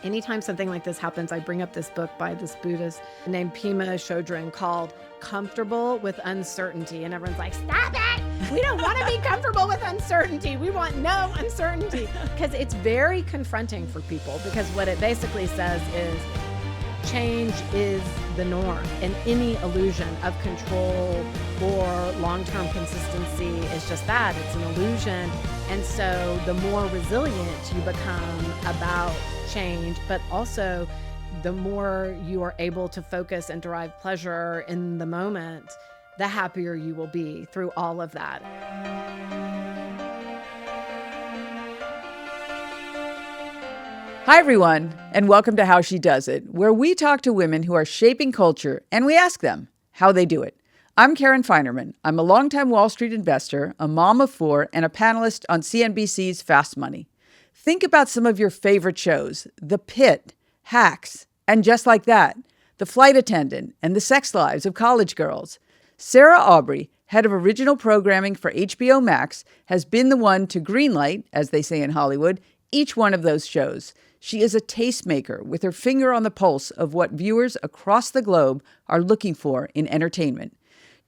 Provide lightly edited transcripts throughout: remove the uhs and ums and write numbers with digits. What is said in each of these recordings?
Anytime something like this happens, I bring up this book by this Buddhist named Pema Chodron called Comfortable with Uncertainty. And everyone's like, stop it! We don't want to be comfortable with uncertainty. We want no uncertainty. Because it's very confronting for people, because what it basically says is change is the norm, and any illusion of control or long-term consistency is just that. It's an illusion. And so the more resilient you become about change, but also the more you are able to focus and derive pleasure in the moment, the happier you will be through all of that. Hi, everyone, and welcome to How She Does It, where we talk to women who are shaping culture and we ask them how they do it. I'm Karen Feinerman. I'm a longtime Wall Street investor, a mom of four, and a panelist on CNBC's Fast Money. Think about some of your favorite shows: The Pitt, Hacks, and Just Like That, The Flight Attendant, and The Sex Lives of College Girls. Sarah Aubrey, head of original programming for HBO Max, has been the one to greenlight, as they say in Hollywood, each one of those shows. She is a tastemaker with her finger on the pulse of what viewers across the globe are looking for in entertainment.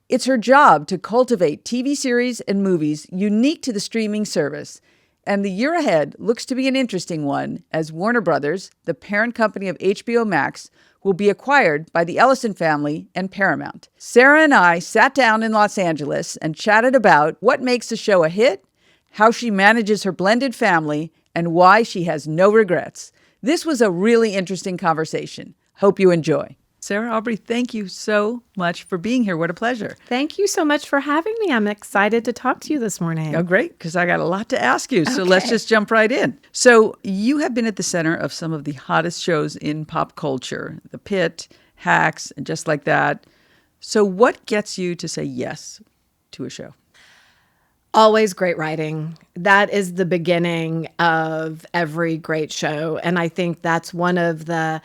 It's her job to cultivate TV series and movies unique to the streaming service. And the year ahead looks to be an interesting one, as Warner Brothers, the parent company of HBO Max, will be acquired by the Ellison family and Paramount. Sarah and I sat down in Los Angeles and chatted about what makes the show a hit, how she manages her blended family, and why she has no regrets. This was a really interesting conversation. Hope you enjoy. Sarah Aubrey, thank you so much for being here. What a pleasure. Thank you so much for having me. I'm excited to talk to you this morning. Oh, great, because I got a lot to ask you. So Let's just jump right in. So you have been at the center of some of the hottest shows in pop culture: The Pitt, Hacks, and Just Like That. So what gets you to say yes to a show? Always great writing. That is the beginning of every great show. And I think that's one of the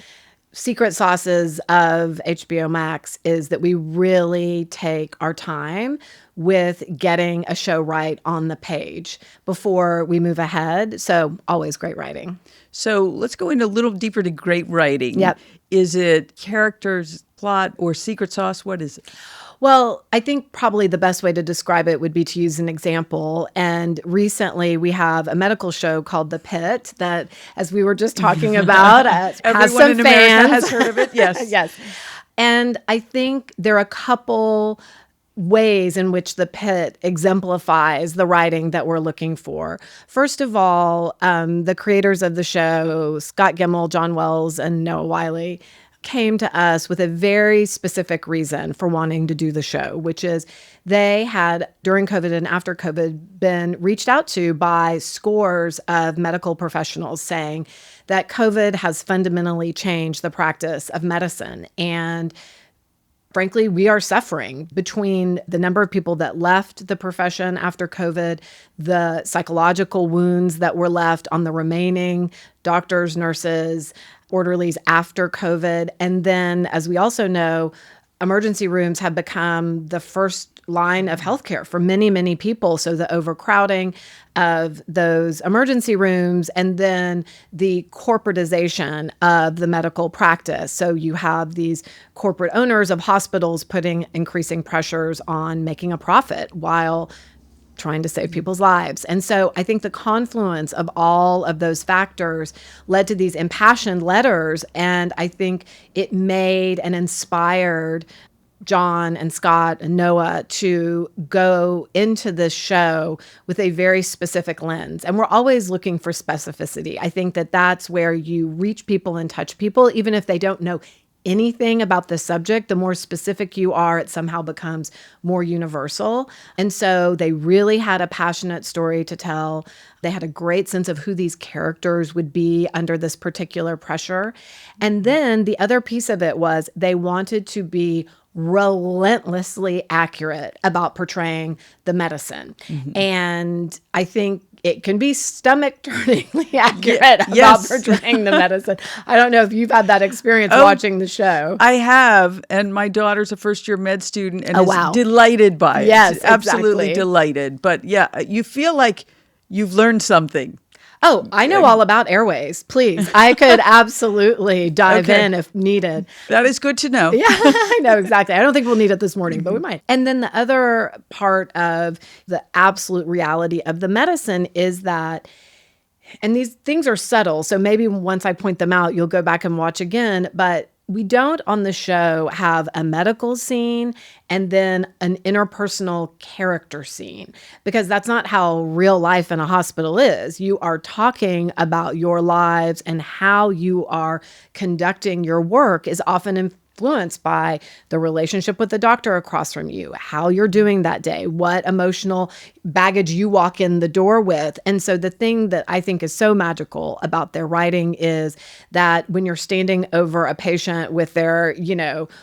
secret sauces of HBO Max, is that we really take our time with getting a show right on the page before we move ahead. So always great writing. So let's go in a little deeper to great writing. Yep. Is it characters, plot, or secret sauce? What is it? Well, I think probably the best way to describe it would be to use an example. And recently we have a medical show called The Pitt that, as we were just talking about, has Everyone some in fans. America has heard of it. Yes. Yes. And I think there are a couple ways in which The Pitt exemplifies the writing that we're looking for. First of all, the creators of the show, Scott Gimel, John Wells, and Noah Wiley, came to us with a very specific reason for wanting to do the show, which is they had, during COVID and after COVID, been reached out to by scores of medical professionals saying that COVID has fundamentally changed the practice of medicine. And frankly, we are suffering between the number of people that left the profession after COVID, the psychological wounds that were left on the remaining doctors, nurses, orderlies after COVID. And then, as we also know, emergency rooms have become the first line of healthcare for many, many people. So the overcrowding of those emergency rooms, and then the corporatization of the medical practice. So you have these corporate owners of hospitals putting increasing pressures on making a profit while trying to save people's lives. And so I think the confluence of all of those factors led to these impassioned letters. And I think it made and inspired John and Scott and Noah to go into this show with a very specific lens. And we're always looking for specificity. I think that that's where you reach people and touch people, even if they don't know anything about the subject. The more specific you are, it somehow becomes more universal. And so they really had a passionate story to tell. They had a great sense of who these characters would be under this particular pressure. And then the other piece of it was they wanted to be relentlessly accurate about portraying the medicine. Mm-hmm. And I think it can be stomach-turningly accurate about portraying the medicine. I don't know if you've had that experience watching the show. I have, and my daughter's a first-year med student and is wow. delighted by it. Yes, absolutely exactly. delighted. But yeah, you feel like you've learned something. Oh, I know all about airways. Please. I could absolutely dive in if needed. That is good to know. Yeah, I know exactly. I don't think we'll need it this morning, but we might. And then the other part of the absolute reality of the medicine is that, and these things are subtle, so maybe once I point them out, you'll go back and watch again, but we don't on the show have a medical scene and then an interpersonal character scene, because that's not how real life in a hospital is. You are talking about your lives, and how you are conducting your work is often influenced by the relationship with the doctor across from you, how you're doing that day, what emotional baggage you walk in the door with. And so the thing that I think is so magical about their writing is that when you're standing over a patient with their,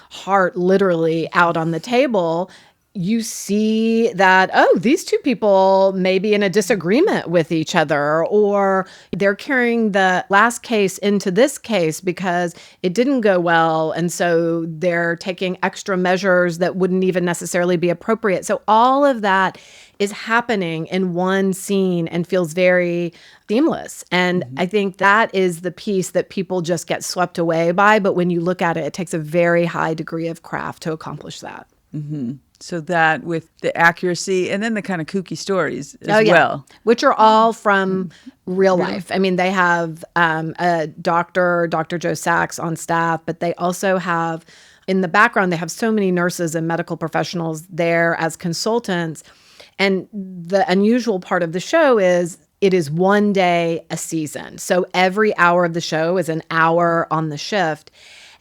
heart literally out on the table, you see that, oh, these two people may be in a disagreement with each other, or they're carrying the last case into this case because it didn't go well. And so they're taking extra measures that wouldn't even necessarily be appropriate. So all of that is happening in one scene and feels very seamless. And I think that is the piece that people just get swept away by. But when you look at it, it takes a very high degree of craft to accomplish that. Mm-hmm. So that with the accuracy and then the kind of kooky stories as well. Which are all from real life. I mean, they have a Dr. Joe Sachs on staff, but they also have, in the background, they have so many nurses and medical professionals there as consultants. And the unusual part of the show is it is one day a season. So every hour of the show is an hour on the shift.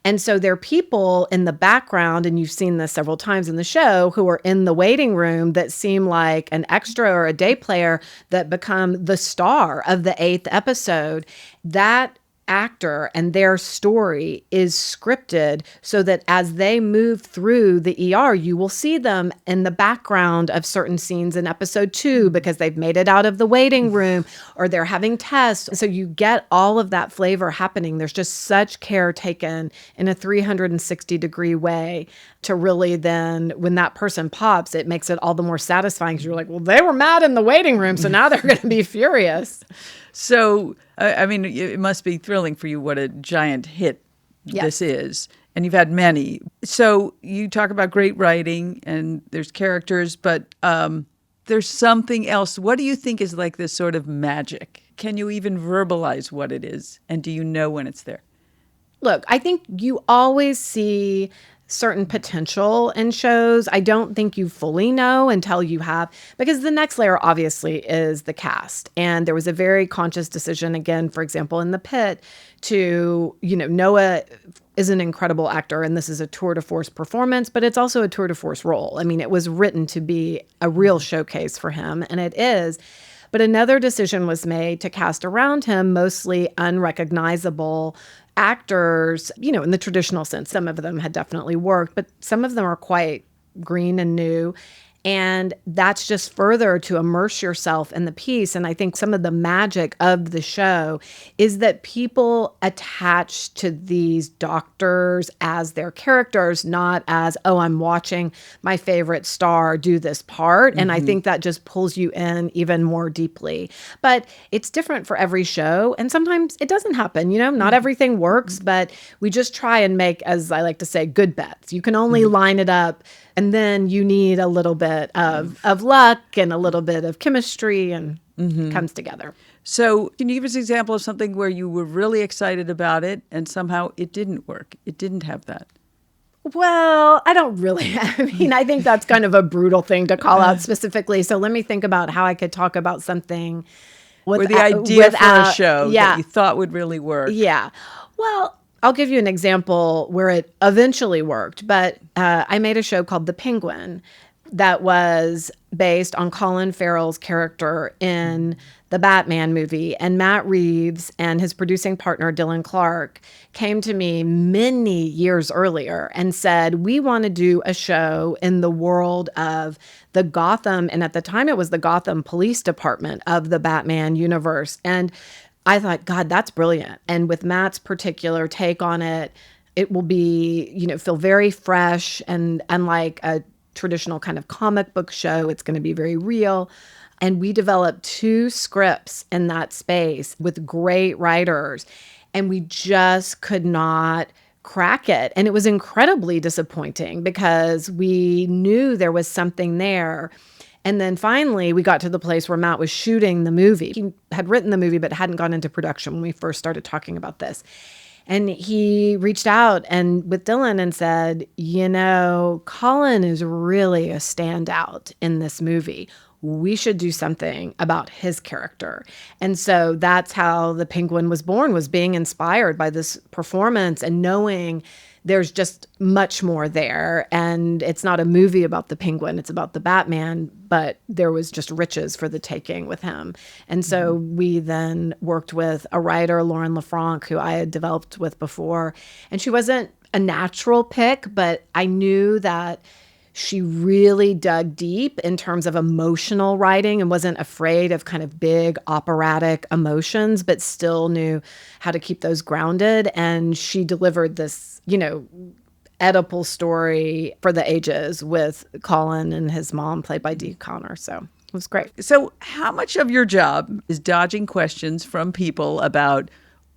And so there are people in the background, and you've seen this several times in the show, who are in the waiting room that seem like an extra or a day player that become the star of the 8th episode. That actor and their story is scripted so that as they move through the ER, you will see them in the background of certain scenes in episode 2 because they've made it out of the waiting room or they're having tests. So you get all of that flavor happening. There's just such care taken in a 360-degree way to really then, when that person pops, it makes it all the more satisfying because you're like, well, they were mad in the waiting room, so now they're going to be furious. So, I mean, it must be thrilling for you what a giant hit this is. And you've had many. So you talk about great writing and there's characters, but there's something else. What do you think is like this sort of magic? Can you even verbalize what it is? And do you know when it's there? Look, I think you always see certain potential in shows. I don't think you fully know until you have, because the next layer obviously is the cast. And there was a very conscious decision, again, for example, in the Pitt to, Noah is an incredible actor and this is a tour de force performance, but it's also a tour de force role. I mean, it was written to be a real showcase for him, and it is. But another decision was made to cast around him mostly unrecognizable actors, in the traditional sense. Some of them had definitely worked, but some of them are quite green and new. And that's just further to immerse yourself in the piece. And I think some of the magic of the show is that people attach to these doctors as their characters, not as, oh, I'm watching my favorite star do this part. And I think that just pulls you in even more deeply. But it's different for every show. And sometimes it doesn't happen. Not everything works, but we just try and make, as I like to say, good bets. You can only line it up. And then you need a little bit of luck and a little bit of chemistry, and comes together. So can you give us an example of something where you were really excited about it and somehow it didn't work? It didn't have that. Well, I don't really. I think that's kind of a brutal thing to call out specifically. So let me think about how I could talk about something Or the idea for a show that you thought would really work. Yeah. Well, I'll give you an example where it eventually worked, but I made a show called The Penguin that was based on Colin Farrell's character in the Batman movie. And Matt Reeves and his producing partner, Dylan Clark, came to me many years earlier and said, we want to do a show in the world of the Gotham, and at the time it was the Gotham Police Department of the Batman universe. And I thought, God, that's brilliant. And with Matt's particular take on it, it will be, feel very fresh and unlike a traditional kind of comic book show. It's going to be very real. And we developed 2 scripts in that space with great writers, and we just could not crack it. And it was incredibly disappointing because we knew there was something there. And then finally, we got to the place where Matt was shooting the movie. He had written the movie, but hadn't gone into production when we first started talking about this. And he reached out and with Dylan and said, Colin is really a standout in this movie. We should do something about his character. And so that's how The Penguin was born, was being inspired by this performance and knowing there's just much more there. And it's not a movie about the Penguin, it's about the Batman, but there was just riches for the taking with him. And so we then worked with a writer, Lauren LaFranc, who I had developed with before. And she wasn't a natural pick, but I knew that she really dug deep in terms of emotional writing and wasn't afraid of kind of big operatic emotions, but still knew how to keep those grounded. And she delivered this, Oedipal story for the ages with Colin and his mom, played by Dee Connor. So it was great. So how much of your job is dodging questions from people about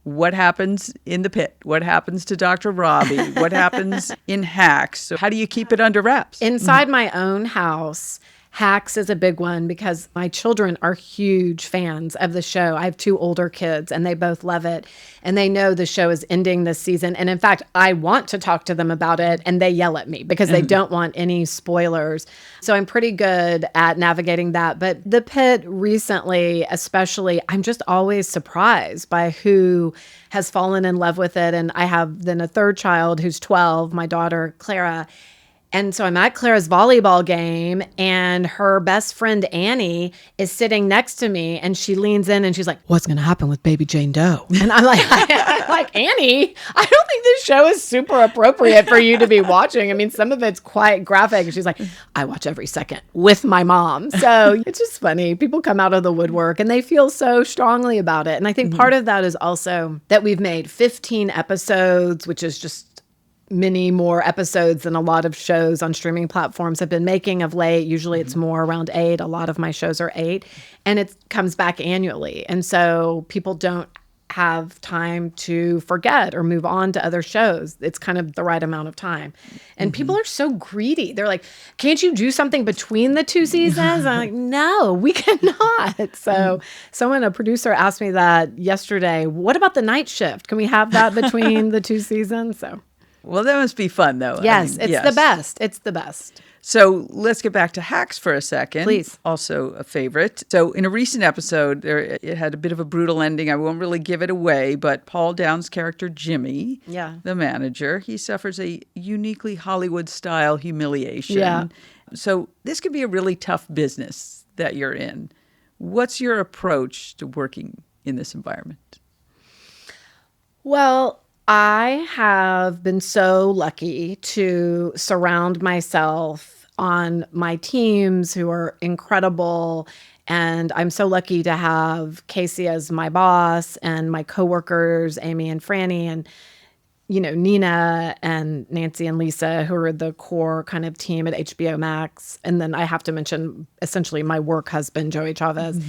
what happens in the pit? What happens to Dr. Robbie? What happens in Hacks? So how do you keep it under wraps? Inside my own house, Hacks is a big one because my children are huge fans of the show. I have 2 older kids and they both love it. And they know the show is ending this season. And in fact, I want to talk to them about it and they yell at me because they don't want any spoilers. So I'm pretty good at navigating that. But the pit recently, especially, I'm just always surprised by who has fallen in love with it. And I have then a 3rd child who's 12, my daughter, Clara. And so I'm at Clara's volleyball game and her best friend Annie is sitting next to me and she leans in and she's like, "What's going to happen with baby Jane Doe?" And I'm like, Annie, I don't think this show is super appropriate for you to be watching. I mean, some of it's quite graphic. And she's like, "I watch every second with my mom." So it's just funny. People come out of the woodwork and they feel so strongly about it. And I think part of that is also that we've made 15 episodes, which is just many more episodes than a lot of shows on streaming platforms have been making of late. Usually it's more around 8. A lot of my shows are 8 and it comes back annually. And so people don't have time to forget or move on to other shows. It's kind of the right amount of time. And people are so greedy. They're like, "Can't you do something between the 2 seasons?" I'm like, "No, we cannot." So a producer asked me that yesterday. What about the night shift? Can we have that between the 2 seasons? So well, that must be fun, though. Yes, it's the best. It's the best. So let's get back to Hacks for a second. Please. Also a favorite. So in a recent episode, it had a bit of a brutal ending. I won't really give it away, but Paul Downs' character, Jimmy, the manager, he suffers a uniquely Hollywood-style humiliation. Yeah. So this could be a really tough business that you're in. What's your approach to working in this environment? Well, I have been so lucky to surround myself on my teams who are incredible. And I'm so lucky to have Casey as my boss and my coworkers, Amy and Franny, and Nina and Nancy and Lisa, who are the core kind of team at HBO Max. And then I have to mention essentially my work husband, Joey Chavez.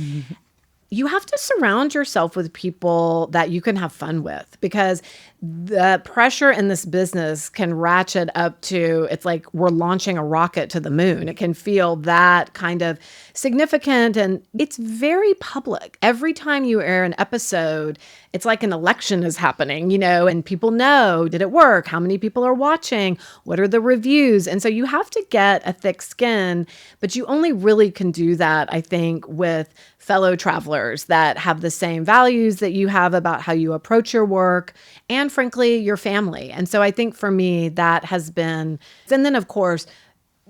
You have to surround yourself with people that you can have fun with because the pressure in this business can ratchet up to, it's like we're launching a rocket to the moon. It can feel that kind of significant and it's very public. Every time you air an episode, it's like an election is happening, and people know, did it work? How many people are watching? What are the reviews? And so you have to get a thick skin, but you only really can do that, I think, with fellow travelers that have the same values that you have about how you approach your work and frankly, your family. And so I think for me, that has been, and then of course,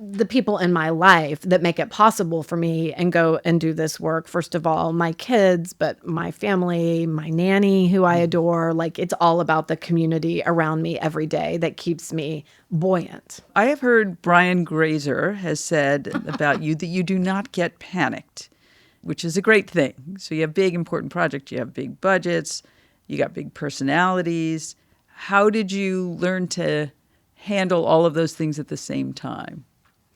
the people in my life that make it possible for me and go and do this work. First of all, my kids, but my family, my nanny, who I adore. Like it's all about the community around me every day that keeps me buoyant. I have heard Brian Grazer has said about you that you do not get panicked, which is a great thing. So you have big, important projects, you have big budgets, you got big personalities. How did you learn to handle all of those things at the same time?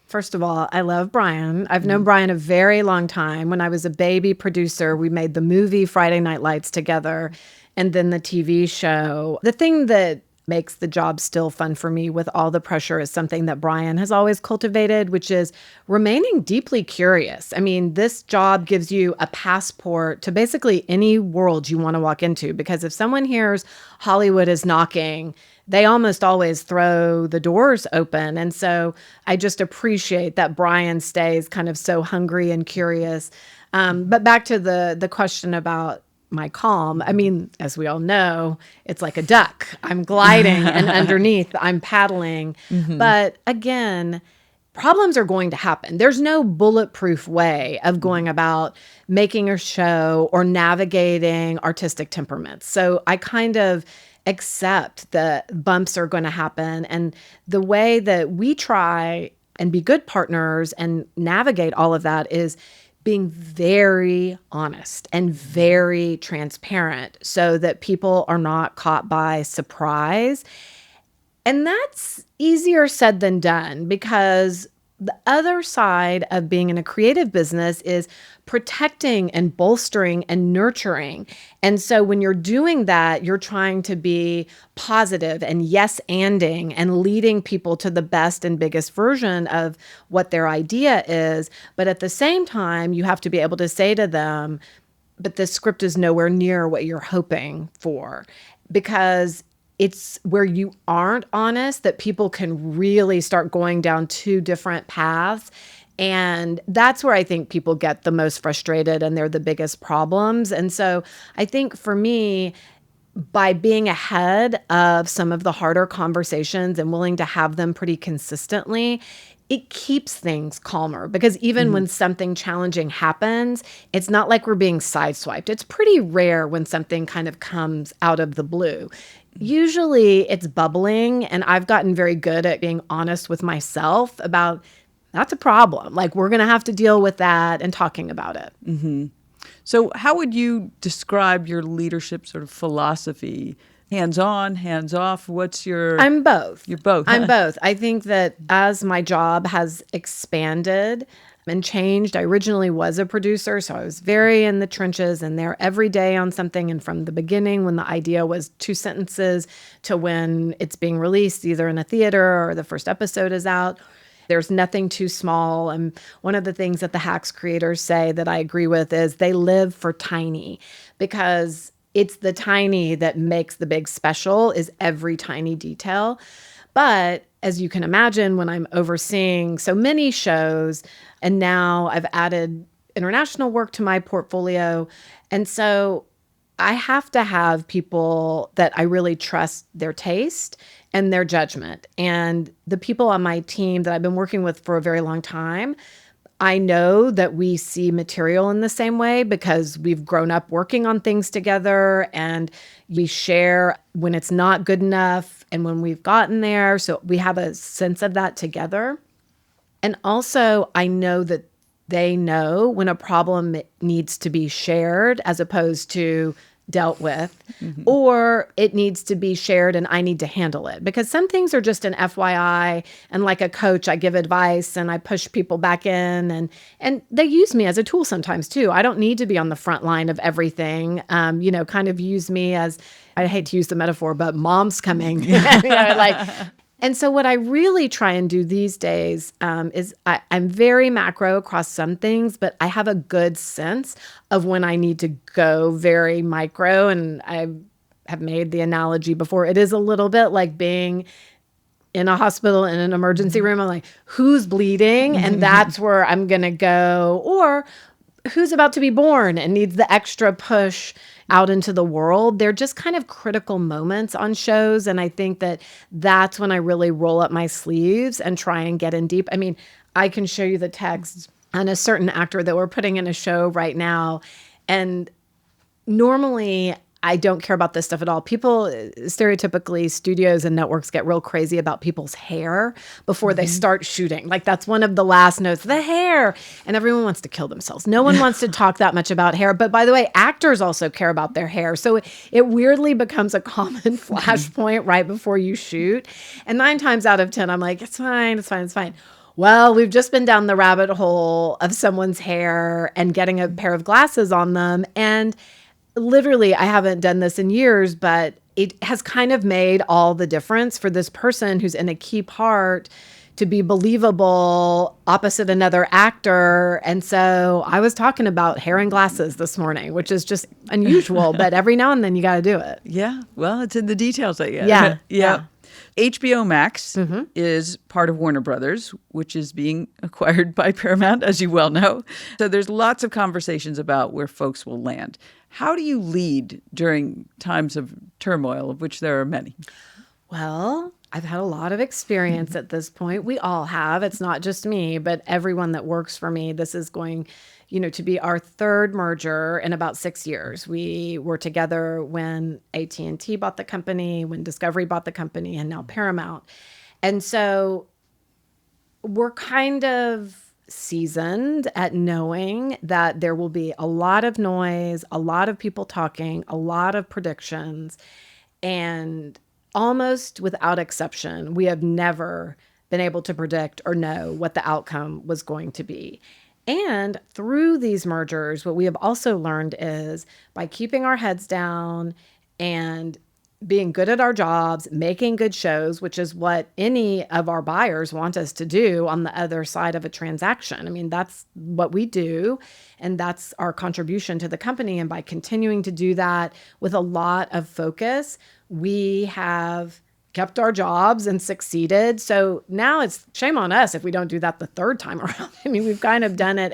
First of all, I love Brian. I've known Brian a very long time. When I was a baby producer, we made the movie Friday Night Lights together and then the TV show. The thing that makes the job still fun for me with all the pressure is something that Brian has always cultivated, which is remaining deeply curious. I mean, this job gives you a passport to basically any world you want to walk into, because if someone hears Hollywood is knocking, they almost always throw the doors open. And so I just appreciate that Brian stays kind of so hungry and curious. But back to the question about my calm. I mean, as we all know, it's like a duck. I'm gliding and underneath I'm paddling. But again, problems are going to happen. There's no bulletproof way of going about making a show or navigating artistic temperaments. So I kind of accept that bumps are going to happen. And the way that we try and be good partners and navigate all of that is being very honest and very transparent so that people are not caught by surprise. And that's easier said than done, because the other side of being in a creative business is protecting and bolstering and nurturing. And so when you're doing that, you're trying to be positive and yes-anding and leading people to the best and biggest version of what their idea is. But at the same time, you have to be able to say to them, but the script is nowhere near what you're hoping for, because it's where you aren't honest that people can really start going down two different paths. And that's where I think people get the most frustrated and they're the biggest problems. And so I think for me, by being ahead of some of the harder conversations and willing to have them pretty consistently, it keeps things calmer, because even when something challenging happens, it's not like we're being sideswiped. It's pretty rare when something kind of comes out of the blue. Usually it's bubbling, and I've gotten very good at being honest with myself about that's a problem. Like, we're going to have to deal with that and talking about it. So how would you describe your leadership sort of philosophy? Hands-on, hands-off? What's your... I'm both. You're both. I'm both. I think that as my job has expanded and changed, I originally was a producer, so I was very in the trenches and there every day on something. And from the beginning, when the idea was 2 sentences to when it's being released, either in a theater or the first episode is out, there's nothing too small. And one of the things that the Hacks creators say that I agree with is they live for tiny, because it's the tiny that makes the big special, is every tiny detail. But as you can imagine, when I'm overseeing so many shows, and now I've added international work to my portfolio, and so I have to have people that I really trust their taste and their judgment. And the people on my team that I've been working with for a very long time, I know that we see material in the same way because we've grown up working on things together, and we share when it's not good enough and when we've gotten there. So we have a sense of that together. And also, I know that they know when a problem needs to be shared as opposed to dealt with, or it needs to be shared and I need to handle it. Because some things are just an FYI, and like a coach, I give advice and I push people back in, and they use me as a tool sometimes too. I don't need to be on the front line of everything, kind of use me as, I hate to use the metaphor, but mom's coming. And so what I really try and do these days is I'm very macro across some things, but I have a good sense of when I need to go very micro. And I have made the analogy before. It is a little bit like being in a hospital in an emergency room. I'm like, who's bleeding? And that's where I'm going to go. Or who's about to be born and needs the extra push out into the world. They're just kind of critical moments on shows. And I think that that's when I really roll up my sleeves and try and get in deep. I mean, I can show you the text on a certain actor that we're putting in a show right now. And normally I don't care about this stuff at all. People, stereotypically, studios and networks get real crazy about people's hair before they start shooting. Like, that's one of the last notes, the hair. And everyone wants to kill themselves. No one wants to talk that much about hair. But by the way, actors also care about their hair. So it weirdly becomes a common flashpoint right before you shoot. And 9 times out of 10, I'm like, it's fine, it's fine, it's fine. Well, we've just been down the rabbit hole of someone's hair and getting a pair of glasses on them. And literally, I haven't done this in years, but it has kind of made all the difference for this person who's in a key part to be believable opposite another actor. And so I was talking about hair and glasses this morning, which is just unusual, but every now and then you got to do it. Yeah. Well, it's in the details, I guess. Yeah. Yeah. HBO Max is part of Warner Brothers, which is being acquired by Paramount, as you well know. So there's lots of conversations about where folks will land. How do you lead during times of turmoil, of which there are many? Well, I've had a lot of experience at this point. We all have. It's not just me, but everyone that works for me. This is going, to be our third merger in about 6 years. We were together when AT&T bought the company, when Discovery bought the company, and now Paramount. And so we're kind of seasoned at knowing that there will be a lot of noise, a lot of people talking, a lot of predictions, and almost without exception, we have never been able to predict or know what the outcome was going to be. And through these mergers, what we have also learned is by keeping our heads down and being good at our jobs, making good shows, which is what any of our buyers want us to do on the other side of a transaction. I mean, that's what we do, and that's our contribution to the company. And by continuing to do that with a lot of focus, we have kept our jobs and succeeded. So now it's shame on us if we don't do that the third time around. I mean, we've kind of done it.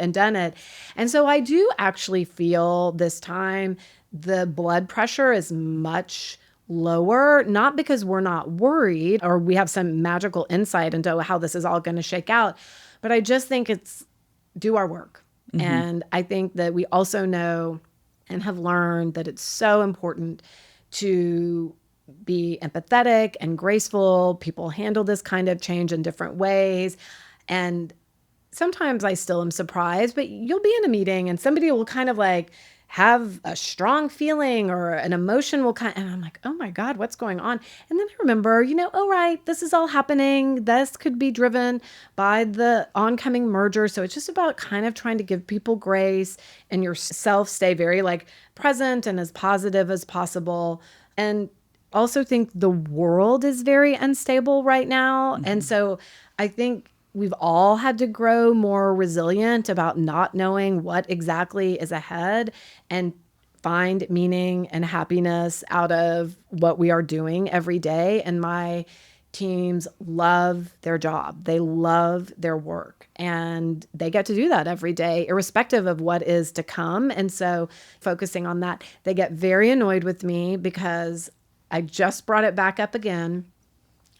And so I do actually feel this time the blood pressure is much lower, not because we're not worried or we have some magical insight into how this is all going to shake out, but I just think it's do our work. Mm-hmm. And I think that we also know and have learned that it's so important to be empathetic and graceful. People handle this kind of change in different ways. And sometimes I still am surprised, but you'll be in a meeting and somebody will kind of like have a strong feeling or an emotion and I'm like, oh my God, what's going on? And then I remember, oh, right, this is all happening. This could be driven by the oncoming merger. So it's just about kind of trying to give people grace and yourself stay very present and as positive as possible. And also think the world is very unstable right now. Mm-hmm. And so I think we've all had to grow more resilient about not knowing what exactly is ahead and find meaning and happiness out of what we are doing every day. And my teams love their job. They love their work and they get to do that every day, irrespective of what is to come. And so focusing on that, they get very annoyed with me because I just brought it back up again.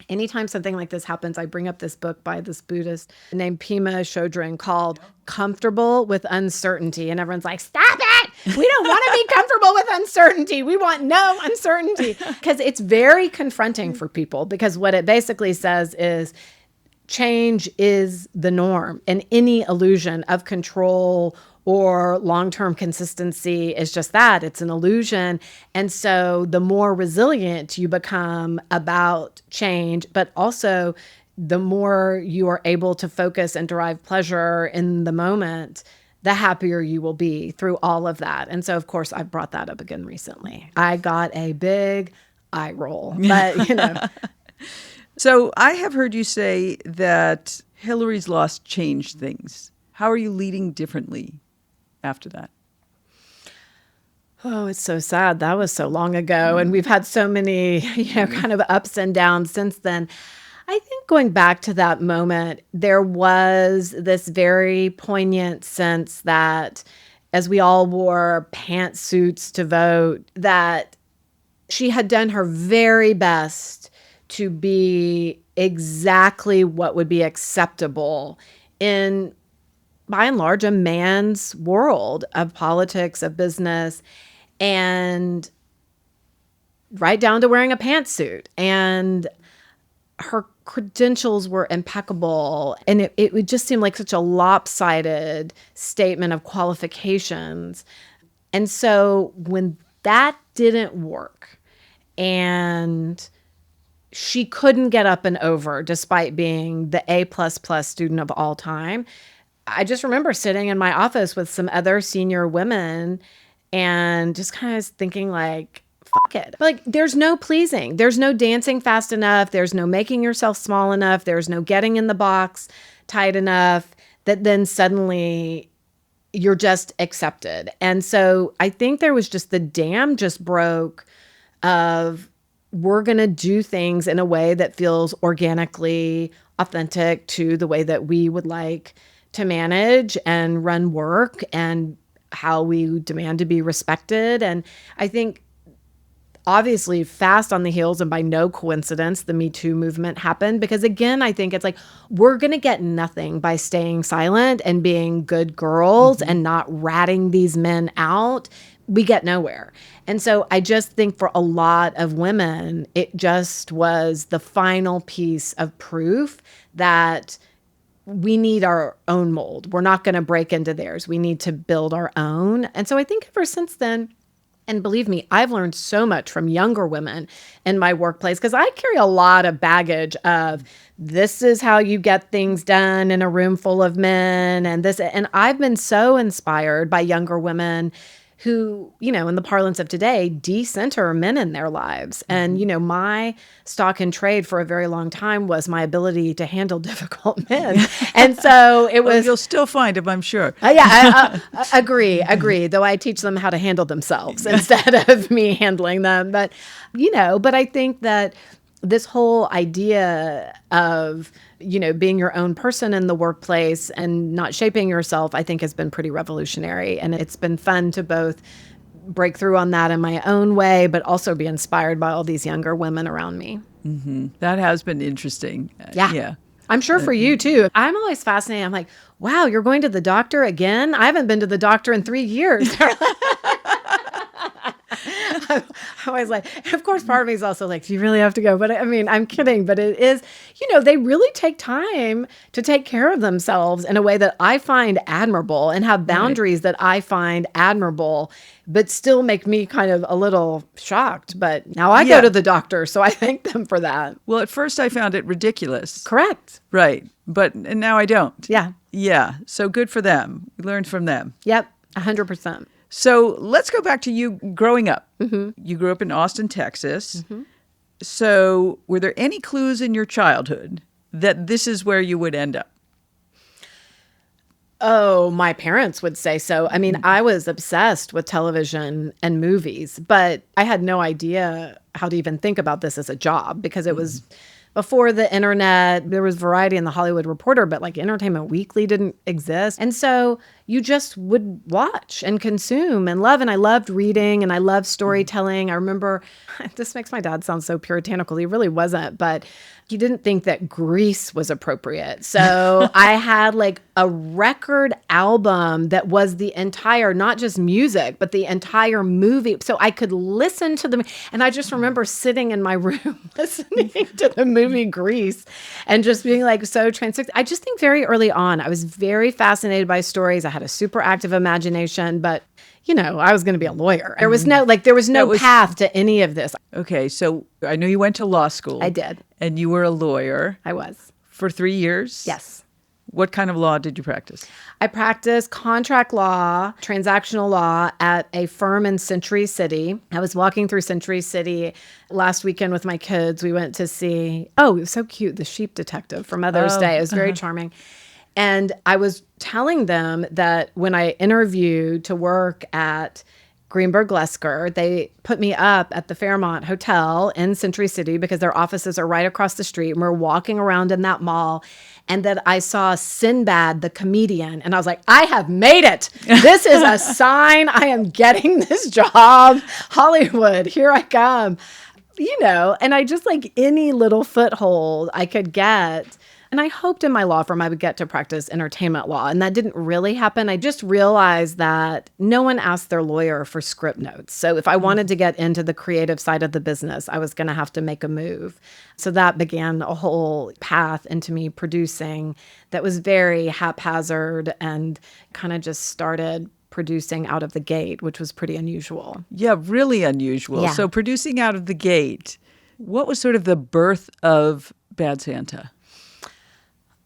Anytime something like this happens, I bring up this book by this Buddhist named Pema Chodron called Comfortable with Uncertainty. And everyone's like, stop it! We don't want to be comfortable with uncertainty. We want no uncertainty. Because it's very confronting for people because what it basically says is change is the norm. And any illusion of control or long-term consistency is just that. It's an illusion. And so the more resilient you become about change, but also the more you are able to focus and derive pleasure in the moment, the happier you will be through all of that. And so, of course, I've brought that up again recently. I got a big eye roll, but So I have heard you say that Hillary's loss changed things. How are you leading differently after that? Oh, it's so sad. That was so long ago. And we've had so many, kind of ups and downs since then. I think going back to that moment, there was this very poignant sense that as we all wore pantsuits to vote, that she had done her very best to be exactly what would be acceptable in, by and large, a man's world of politics, of business, and right down to wearing a pantsuit. And her credentials were impeccable. And it would just seem like such a lopsided statement of qualifications. And so when that didn't work and she couldn't get up and over despite being the A++ student of all time. I just remember sitting in my office with some other senior women and just kind of thinking like, fuck it. Like, there's no pleasing. There's no dancing fast enough. There's no making yourself small enough. There's no getting in the box tight enough that then suddenly you're just accepted. And so I think there was just the dam just broke of we're going to do things in a way that feels organically authentic to the way that we would like to manage and run work and how we demand to be respected. And I think obviously fast on the heels and by no coincidence, the Me Too movement happened because again, I think it's like, we're going to get nothing by staying silent and being good girls and not ratting these men out. We get nowhere. And so I just think for a lot of women, it just was the final piece of proof that we need our own mold. We're not going to break into theirs. We need to build our own. And so I think ever since then, and believe me, I've learned so much from younger women in my workplace because I carry a lot of baggage of this is how you get things done in a room full of men and this. And I've been so inspired by younger women who, you know, in the parlance of today, decenter men in their lives. And, you know, my stock in trade for a very long time was my ability to handle difficult men. And so it was... Well, you'll still find them, I'm sure. I agree. Though I teach them how to handle themselves instead of me handling them. But, you know, but I think that this whole idea of, you know, being your own person in the workplace and not shaping yourself, I think has been pretty revolutionary. And it's been fun to both break through on that in my own way, but also be inspired by all these younger women around me. Mm-hmm. That has been interesting. Yeah. I'm sure for you too. I'm always fascinated. I'm like, wow, you're going to the doctor again? I haven't been to the doctor in 3 years. I was like, and of course, part of me is also like, do you really have to go? But I mean, I'm kidding. But it is, you know, they really take time to take care of themselves in a way that I find admirable and have boundaries that I find admirable, but still make me kind of a little shocked. But now I go to the doctor, so I thank them for that. Well, at first I found it ridiculous. Correct. Right. And now I don't. Yeah. Yeah. So good for them. We learned from them. Yep. 100%. So let's go back to you growing up. Mm-hmm. You grew up in Austin, Texas. Mm-hmm. So were there any clues in your childhood that this is where you would end up? Oh, my parents would say so. I mean, I was obsessed with television and movies, but I had no idea how to even think about this as a job because it was before the internet. There was Variety and The Hollywood Reporter, but like Entertainment Weekly didn't exist. And so you just would watch and consume and love. And I loved reading and I loved storytelling. I remember, this makes my dad sound so puritanical. He really wasn't, but he didn't think that Grease was appropriate. So I had like a record album that was the entire, not just music, but the entire movie. So I could listen to them. And I just remember sitting in my room listening to the movie Grease and just being like so transfixed. I just think very early on, I was very fascinated by stories. I had a super active imagination, but you know, I was going to be a lawyer. There was no path to any of this. Okay. So I know you went to law school. I did. And you were a lawyer. I was. For 3 years? Yes. What kind of law did you practice? I practiced contract law, transactional law at a firm in Century City. I was walking through Century City last weekend with my kids. We went to see, it was so cute, The Sheep Detective for Mother's Day. It was very charming. And I was telling them that when I interviewed to work at Greenberg Lesker, they put me up at the Fairmont Hotel in Century City because their offices are right across the street. And we're walking around in that mall. And that I saw Sinbad, the comedian. And I was like, I have made it. This is a sign. I am getting this job. Hollywood, here I come. You know, and I just like any little foothold I could get. And I hoped in my law firm I would get to practice entertainment law. And that didn't really happen. I just realized that no one asked their lawyer for script notes. So if I wanted to get into the creative side of the business, I was going to have to make a move. So that began a whole path into me producing that was very haphazard and kind of just started producing out of the gate, which was pretty unusual. Yeah, really unusual. Yeah. So producing out of the gate, What was sort of the birth of Bad Santa?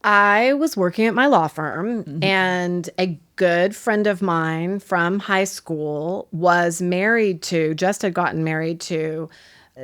I was working at my law firm, and a good friend of mine from high school just had gotten married to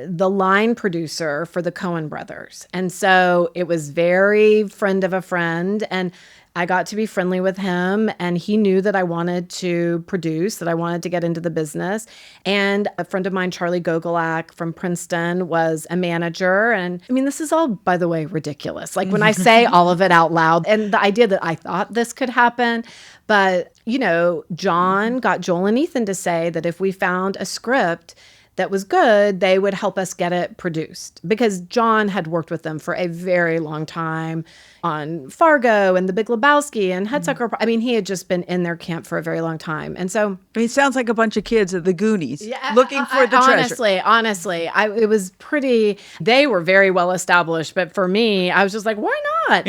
the line producer for the Coen brothers. And so it was very friend of a friend. And I got to be friendly with him, and he knew that I wanted to produce, that I wanted to get into the business. And a friend of mine, Charlie Gogolak from Princeton, was a manager. And I mean, this is all, by the way, ridiculous. Like when I say all of it out loud, and the idea that I thought this could happen. But, John got Joel and Ethan to say that if we found a script that was good, they would help us get it produced, because John had worked with them for a very long time on Fargo and The Big Lebowski and Hudsucker. I mean, he had just been in their camp for a very long time. And so It sounds like a bunch of kids at the Goonies looking for the treasure. Honestly, it was pretty, they were very well established. But for me, I was just like, why not?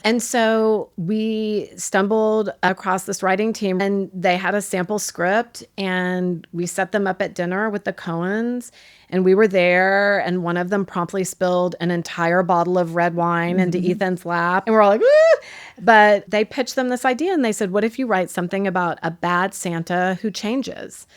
And so we stumbled across this writing team, and they had a sample script, and we set them up at dinner with the Coens. And we were there, and one of them promptly spilled an entire bottle of red wine into Ethan's lap. And we're all like, woo! But they pitched them this idea, and they said, what if you write something about a bad Santa who changes?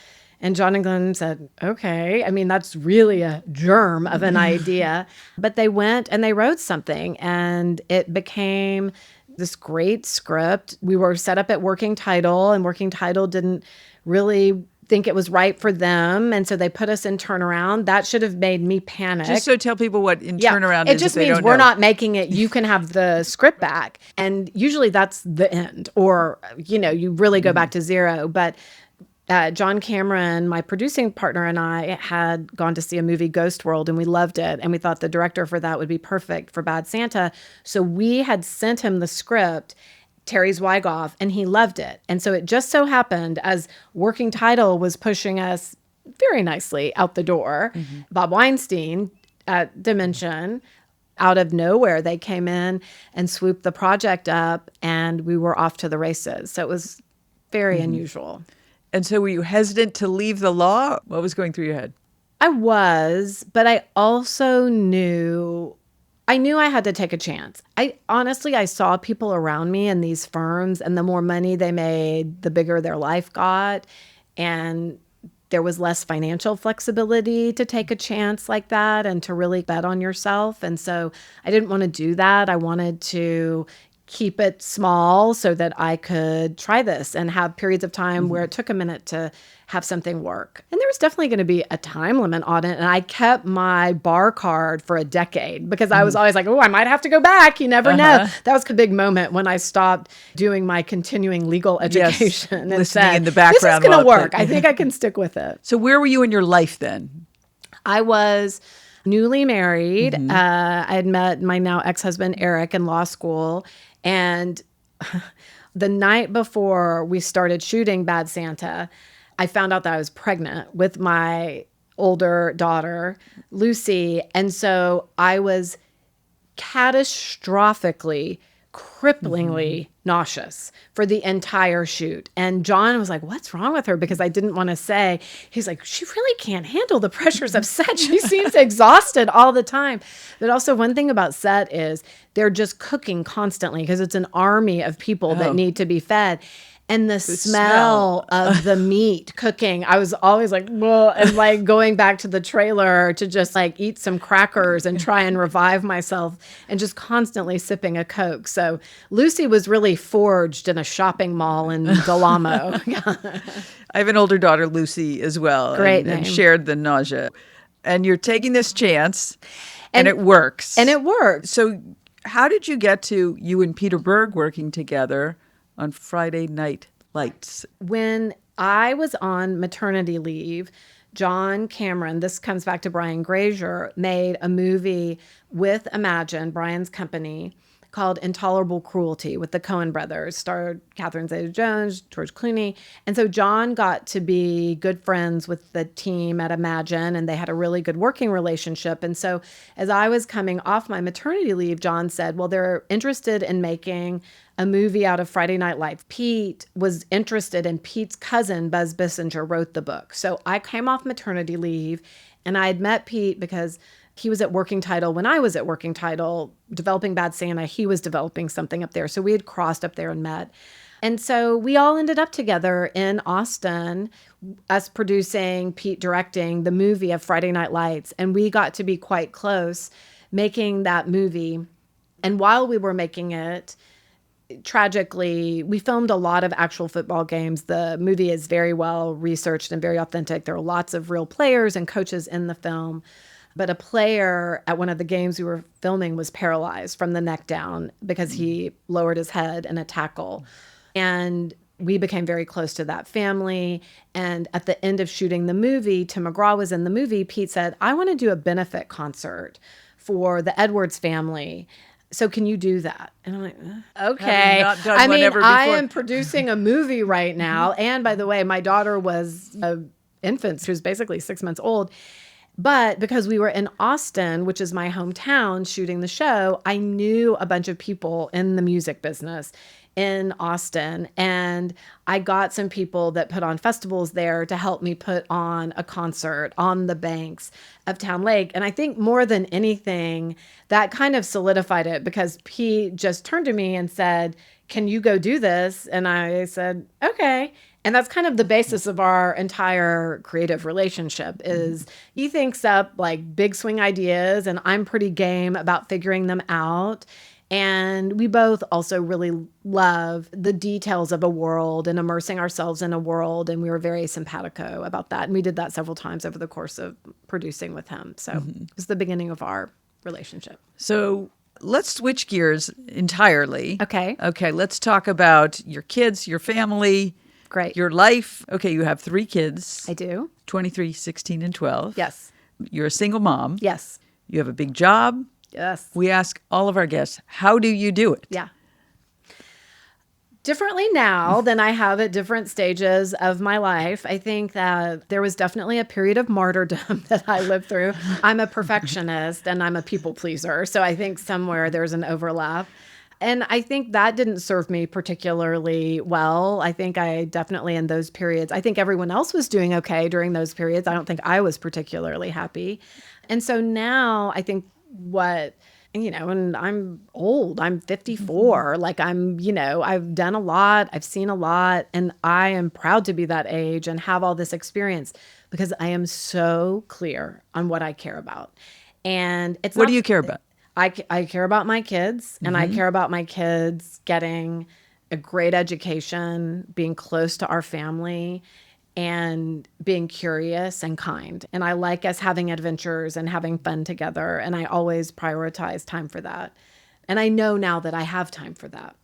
And John and Glenn said, okay. I mean, that's really a germ of an idea. But they went and they wrote something, and it became this great script. We were set up at Working Title, and Working Title didn't really think it was right for them. And so they put us in turnaround. That should have made me panic. Just so tell people what in turnaround is. It just means we're not making it. You can have the script back. And usually that's the end, or, you really go back to zero. But John Cameron, my producing partner, and I had gone to see a movie, Ghost World, and we loved it. And we thought the director for that would be perfect for Bad Santa. So we had sent him the script, Terry Zwigoff, and he loved it. And so it just so happened, as Working Title was pushing us very nicely out the door, Bob Weinstein at Dimension, out of nowhere, they came in and swooped the project up, and we were off to the races. So it was very unusual. And so were you hesitant to leave the law? What was going through your head? I was, but I also knew I had to take a chance. I saw people around me in these firms, and the more money they made, the bigger their life got. And there was less financial flexibility to take a chance like that and to really bet on yourself. And so I didn't want to do that. I wanted to keep it small so that I could try this and have periods of time where it took a minute to have something work. And there was definitely going to be a time limit on it. And I kept my bar card for a decade, because I was always like, oh, I might have to go back. You never know. That was a big moment when I stopped doing my continuing legal education and said, in the background, this is going to work. I think I can stick with it. So where were you in your life then? I was newly married. I had met my now ex-husband, Eric, in law school. And the night before we started shooting Bad Santa, I found out that I was pregnant with my older daughter, Lucy. And so I was catastrophically, cripplingly nauseous for the entire shoot. And John was like, what's wrong with her? Because I didn't want to say. He's like, she really can't handle the pressures of set. She seems exhausted all the time. But also one thing about set is they're just cooking constantly, because it's an army of people that need to be fed. And the smell of the meat cooking, I was always like, whoa, and like going back to the trailer to just like eat some crackers and try and revive myself, and just constantly sipping a Coke. So Lucy was really forged in a shopping mall in Del Amo. I have an older daughter, Lucy, as well. Great and name. shared the nausea. And you're taking this chance, and it works. And it worked. So how did you get to you and Peter Berg working together on Friday Night Lights? When I was on maternity leave, John Cameron, this comes back to Brian Grazer, made a movie with Imagine, Brian's company, called Intolerable Cruelty with the Coen brothers, starred Catherine Zeta-Jones, George Clooney. And so John got to be good friends with the team at Imagine, and they had a really good working relationship. And so as I was coming off my maternity leave, John said, well, they're interested in making a movie out of Friday Night Lights. Pete was interested, and Pete's cousin, Buzz Bissinger, wrote the book. So I came off maternity leave, and I had met Pete because He was at Working Title when I was at Working Title, developing Bad Santa. He was developing something up there. So we had crossed up there and met. And so we all ended up together in Austin, us producing, Pete directing the movie of Friday Night Lights. And we got to be quite close making that movie. And while we were making it, tragically, we filmed a lot of actual football games. The movie is very well researched and very authentic. There are lots of real players and coaches in the film. But a player at one of the games we were filming was paralyzed from the neck down because he lowered his head in a tackle. And we became very close to that family. And at the end of shooting the movie, Tim McGraw was in the movie. Pete said, I want to do a benefit concert for the Edwards family. So can you do that? And I'm like, okay. I mean, I am producing a movie right now. And by the way, my daughter was an infant. She was basically 6 months old. But because we were in Austin, which is my hometown, shooting the show, I knew a bunch of people in the music business in Austin. And I got some people that put on festivals there to help me put on a concert on the banks of Town Lake. And I think more than anything, that kind of solidified it because Pete just turned to me and said, can you go do this? And I said, okay. And that's kind of the basis of our entire creative relationship is he thinks up like big swing ideas and I'm pretty game about figuring them out. And we both also really love the details of a world and immersing ourselves in a world. And we were very simpatico about that. And we did that several times over the course of producing with him. So it was the beginning of our relationship. So let's switch gears entirely. Okay. Okay, let's talk about your kids, your family. Great. Your life. Okay, you have 3 kids. I do. 23, 16, and 12. Yes. You're a single mom. Yes. You have a big job. Yes. We ask all of our guests, how do you do it? Yeah. Differently now than I have at different stages of my life. I think that there was definitely a period of martyrdom that I lived through. I'm a perfectionist and I'm a people pleaser. So I think somewhere there's an overlap. And I think that didn't serve me particularly well. I think I definitely in those periods, I think everyone else was doing okay during those periods. I don't think I was particularly happy. And so now I think and I'm old, I'm 54, like I've done a lot, I've seen a lot, and I am proud to be that age and have all this experience because I am so clear on what I care about. And it's what do you care about? I care about my kids, and I care about my kids getting a great education, being close to our family, and being curious and kind. And I like us having adventures and having fun together, and I always prioritize time for that. And I know now that I have time for that.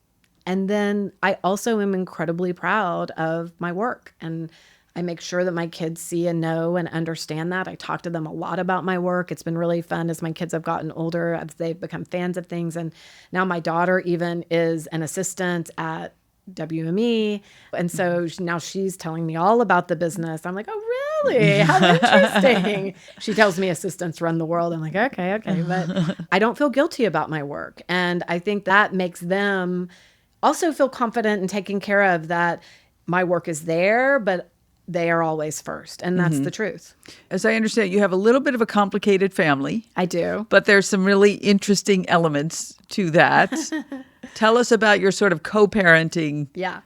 And then I also am incredibly proud of my work, and I make sure that my kids see and know and understand that. I talk to them a lot about my work. It's been really fun as my kids have gotten older, as they've become fans of things. And now my daughter even is an assistant at WME. And so now she's telling me all about the business. I'm like, oh, really? How interesting. She tells me assistants run the world. I'm like, okay. But I don't feel guilty about my work. And I think that makes them also feel confident and taken care of that my work is there, but they are always first. And that's the truth. As I understand, you have a little bit of a complicated family. I do. But there's some really interesting elements to that. Tell us about your sort of co-parenting. Yeah,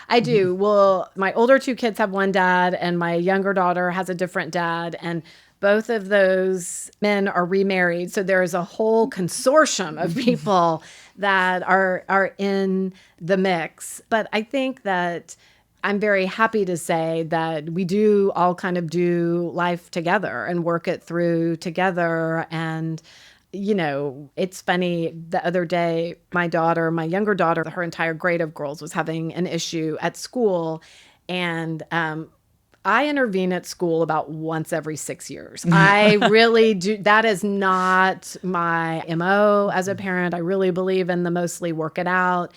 I do. Well, my older 2 kids have one dad and my younger daughter has a different dad. And both of those men are remarried. So there is a whole consortium of people that are in the mix. But I think that I'm very happy to say that we do all kind of do life together and work it through together. And, it's funny. The other day, my younger daughter, her entire grade of girls was having an issue at school. And I intervene at school about once every 6 years. I really do. That is not my MO as a parent. I really believe in the mostly work it out.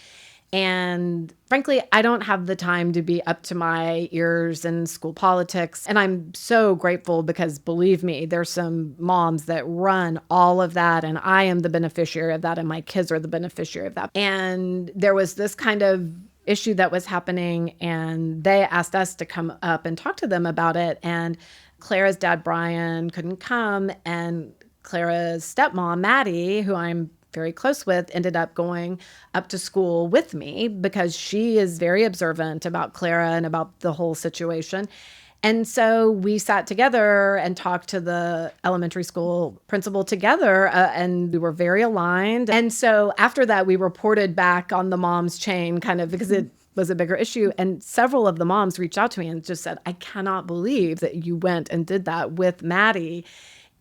And frankly, I don't have the time to be up to my ears in school politics. And I'm so grateful because believe me, there's some moms that run all of that. And I am the beneficiary of that. And my kids are the beneficiary of that. And there was this kind of issue that was happening. And they asked us to come up and talk to them about it. And Clara's dad, Brian, couldn't come. And Clara's stepmom, Maddie, who I'm very close with, ended up going up to school with me because she is very observant about Clara and about the whole situation. And so we sat together and talked to the elementary school principal together, and we were very aligned. And so after that, we reported back on the mom's chain kind of because it was a bigger issue. And several of the moms reached out to me and just said, I cannot believe that you went and did that with Maddie.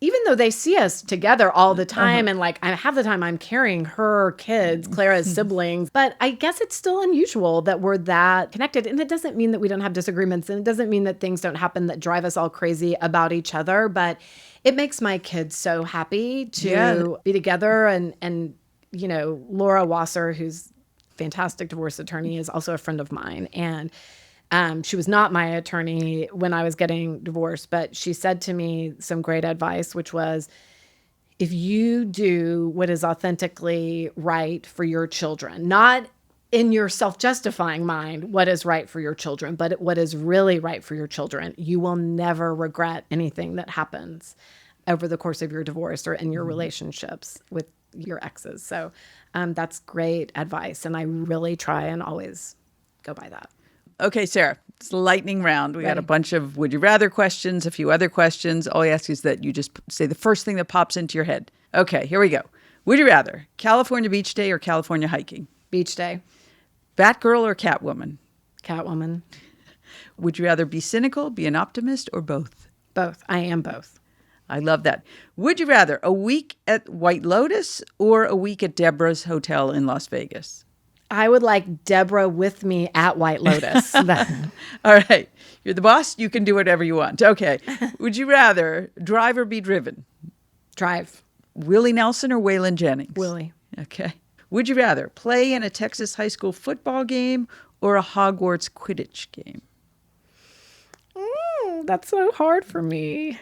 Even though they see us together all the time, and like I half the time I'm carrying her kids, Clara's siblings, but I guess it's still unusual that we're that connected. And it doesn't mean that we don't have disagreements, and it doesn't mean that things don't happen that drive us all crazy about each other, but it makes my kids so happy to be together. And Laura Wasser, who's a fantastic divorce attorney, is also a friend of mine. And she was not my attorney when I was getting divorced, but she said to me some great advice, which was, if you do what is authentically right for your children, not in your self-justifying mind what is right for your children, but what is really right for your children, you will never regret anything that happens over the course of your divorce or in your relationships with your exes. So that's great advice. And I really try and always go by that. Okay, Sarah, it's lightning round. We got a bunch of would you rather questions, a few other questions. All I ask is that you just say the first thing that pops into your head. Okay, here we go. Would you rather California beach day or California hiking? Beach day. Batgirl or Catwoman? Catwoman. Would you rather be cynical, be an optimist, or both? Both. I am both. I love that. Would you rather a week at White Lotus or a week at Deborah's Hotel in Las Vegas? I would like Deborah with me at White Lotus. All right. You're the boss. You can do whatever you want. Okay. Would you rather drive or be driven? Drive. Willie Nelson or Waylon Jennings? Willie. Okay. Would you rather play in a Texas high school football game or a Hogwarts Quidditch game? That's so hard for me.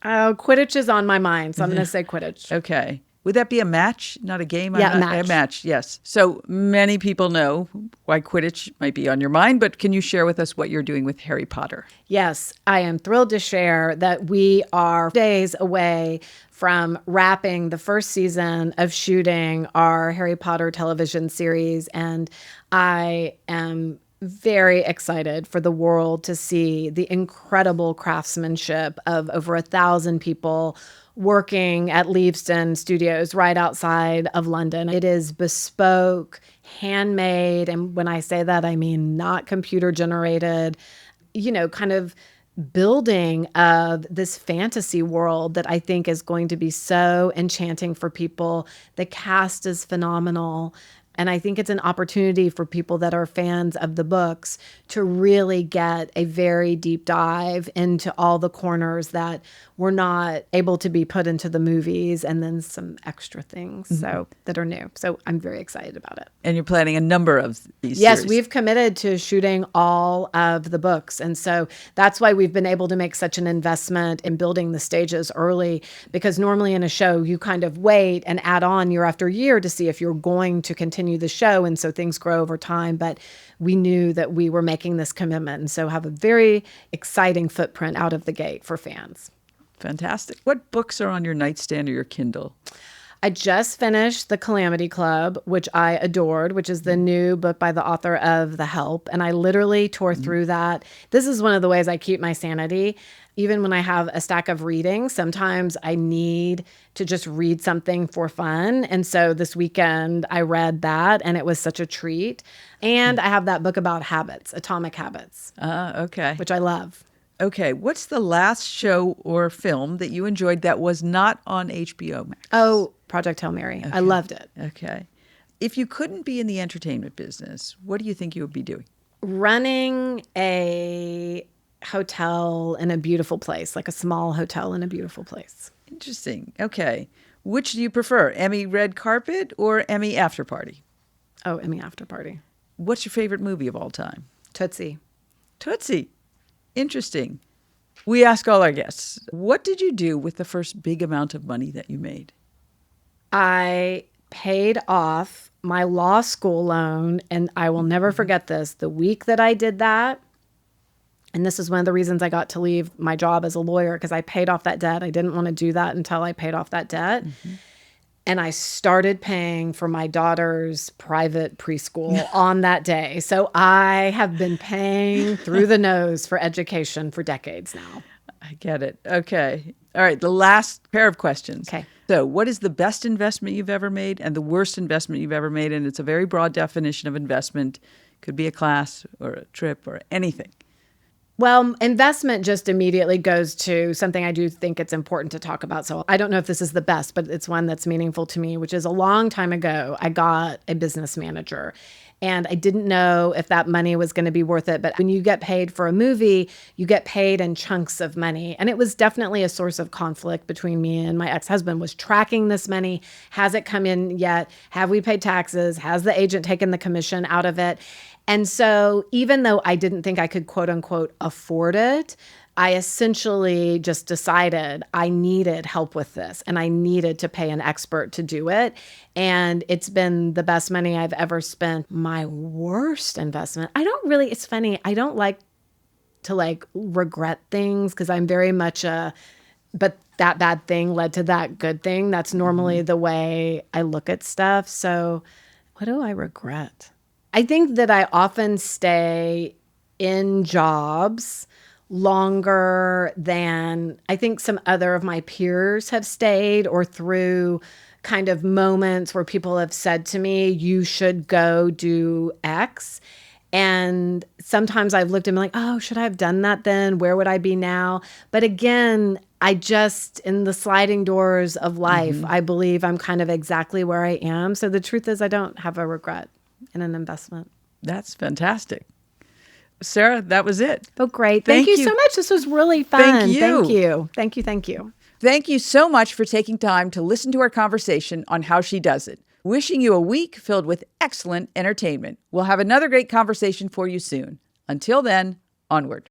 Quidditch is on my mind, so I'm going to say Quidditch. Okay. Would that be a match, not a game? Yeah, match. A match, yes. So many people know why Quidditch might be on your mind, but can you share with us what you're doing with Harry Potter? Yes, I am thrilled to share that we are days away from wrapping the first season of shooting our Harry Potter television series, and I am very excited for the world to see the incredible craftsmanship of over 1,000 people working at Leavesden Studios right outside of London. It is bespoke, handmade, and when I say that, I mean not computer generated, kind of building of this fantasy world that I think is going to be so enchanting for people. The cast is phenomenal. And I think it's an opportunity for people that are fans of the books to really get a very deep dive into all the corners that were not able to be put into the movies, and then some extra things that are new. So I'm very excited about it. And you're planning a number of these Yes, series. we've committed to shooting all of the books. And so that's why we've been able to make such an investment in building the stages early, because normally in a show, you kind of wait and add on year after year to see if you're going to continue the show. And so things grow over time. But we knew that we were making this commitment, and so have a very exciting footprint out of the gate for fans. Fantastic. What books are on your nightstand or your Kindle? I just finished The Calamity Club, which I adored, which is the new book by the author of The Help. And I literally tore through that. This is one of the ways I keep my sanity. Even when I have a stack of reading, sometimes I need to just read something for fun. And so this weekend I read that, and it was such a treat. And I have that book about habits, Atomic Habits. Okay. Which I love. Okay. What's the last show or film that you enjoyed that was not on HBO Max? Oh, Project Hail Mary. Okay. I loved it. Okay. If you couldn't be in the entertainment business, what do you think you would be doing? Running a hotel in a beautiful place, like a small hotel in a beautiful place. Interesting. Okay. Which do you prefer, Emmy red carpet or Emmy after party? Oh, Emmy after party. What's your favorite movie of all time? Tootsie. Tootsie. Interesting. We ask all our guests, what did you do with the first big amount of money that you made? I paid off my law school loan, and I will never forget this. The week that I did that, And this is one of the reasons I got to leave my job as a lawyer, because I paid off that debt. I didn't want to do that until I paid off that debt. And I started paying for my daughter's private preschool on that day. So I have been paying through the nose for education for decades now. I get it. Okay. All right. The last pair of questions. Okay. So what is the best investment you've ever made and the worst investment you've ever made? And it's a very broad definition of investment. Could be a class or a trip or anything. Well, investment just immediately goes to something I do think it's important to talk about. So I don't know if this is the best, but it's one that's meaningful to me, which is a long time ago, I got a business manager. And I didn't know if that money was going to be worth it. But when you get paid for a movie, you get paid in chunks of money. And it was definitely a source of conflict between me and my ex-husband, was tracking this money. Has it come in yet? Have we paid taxes? Has the agent taken the commission out of it? And so even though I didn't think I could, quote unquote, afford it, I essentially just decided I needed help with this and I needed to pay an expert to do it. And it's been the best money I've ever spent. My worst investment, it's funny, I don't like to regret things, because I'm very much but that bad thing led to that good thing. That's normally the way I look at stuff. So what do I regret? I think that I often stay in jobs longer than I think some other of my peers have stayed, or through kind of moments where people have said to me, you should go do X. And sometimes I've looked and been like, oh, should I have done that then? Where would I be now? But again, in the sliding doors of life, I believe I'm kind of exactly where I am. So the truth is I don't have a regret in an investment. That's fantastic. Sarah, that was it. Oh, great. Thank you so much. This was really fun. Thank you. Thank you. Thank you. Thank you. Thank you so much for taking time to listen to our conversation on How She Does It. Wishing you a week filled with excellent entertainment. We'll have another great conversation for you soon. Until then, onward.